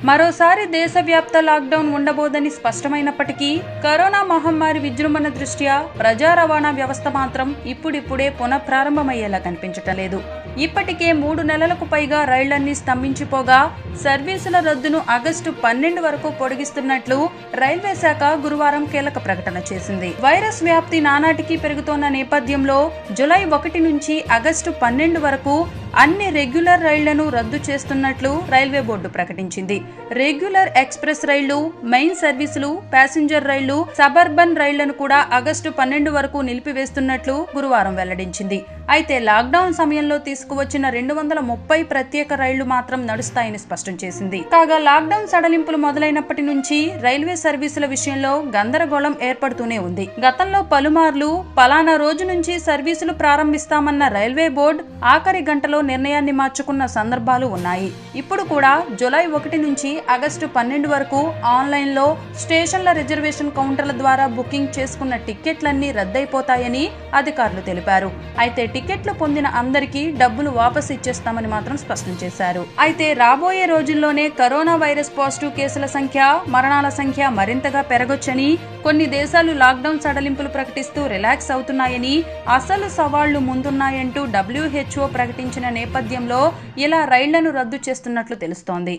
మరోసారి దేశవ్యాప్త lockdown ఉండబోదని స్పష్టమైనప్పటికీ corona మహమ్మారి విజృంభణ దృష్ట్యా ప్రజా రవాణా వ్యవస్థ మాత్రం ఇప్పుడిప్పుడే పునఃప్రారంభమయ్యేలా కనిపించటం లేదు. ఇప్పటికే 3 నెలలకు పైగా రైళ్లన్నీ స్తంభించిపోగా సర్వీసుల రద్దును ఆగస్టు 12 వరకు పొడిగిస్తున్నట్లు రైల్వే శాఖ గురువారం కీలక ప్రకటన చేసింది. వైరస్ వ్యాప్తి నానాటికి పెరుగుతోన్న నేపథ్యంలో జూలై 1 నుంచి ఆగస్టు 12 వరకు అన్ని రెగ్యులర్ రైళ్లను రద్దు చేస్తున్నట్లు రైల్వే బోర్డు ప్రకటించింది. రెగ్యులర్ ఎక్స్ప్రెస్ రైళ్లు, మెయిన్ సర్వీసులు, ప్యాసింజర్ రైళ్లు, సబర్బన్ రైళ్లను కూడా ఆగస్టు 12 వరకు నిలిపివేస్తున్నట్లు గురువారం వెల్లడించింది. అయితే లాక్డౌన్ సమయంలో తీసుకువచ్చిన 230 ప్రత్యేక రైళ్లు మాత్రం నడుస్తాయని స్పష్టం చేసింది. కాగా లాక్డౌన్ సడలింపులు మొదలైనప్పటి నుంచి రైల్వే సర్వీసుల విషయంలో గందరగోళం ఏర్పడుతూనే ఉంది. గతంలో పలుమార్లు పలానా రోజు నుంచి సర్వీసులు ప్రారంభిస్తామన్న రైల్వే బోర్డు ఆఖరి గంటలో నిర్ణయాన్ని మార్చుకున్న సందర్భాలు ఉన్నాయి. ఇప్పుడు కూడా జూలై 1 నుంచి ఆగస్టు 12 వరకు ఆన్లైన్ లో స్టేషన్ల రిజర్వేషన్ కౌంటర్ల ద్వారా బుకింగ్ చేసుకున్న టికెట్లన్నీ రద్దయిపోతాయని అధికారులు తెలిపారు. అయితే టికెట్లు పొందిన అందరికీ డబ్బులు వాపసు ఇచ్చేస్తామని మాత్రం స్పష్టం చేశారు. అయితే రాబోయే రోజుల్లోనే కరోనా వైరస్ పాజిటివ్ కేసుల సంఖ్య, మరణాల సంఖ్య మరింతగా పెరగొచ్చని, కొన్ని దేశాలు లాక్డౌన్ సడలింపులు ప్రకటిస్తూ రిలాక్స్ అవుతున్నాయని, అసలు సవాళ్లు ముందున్నాయంటూ WHO ప్రకటించిన నేపథ్యంలో ఇలా రైళ్లను రద్దు చేస్తున్నట్లు తెలుస్తోంది.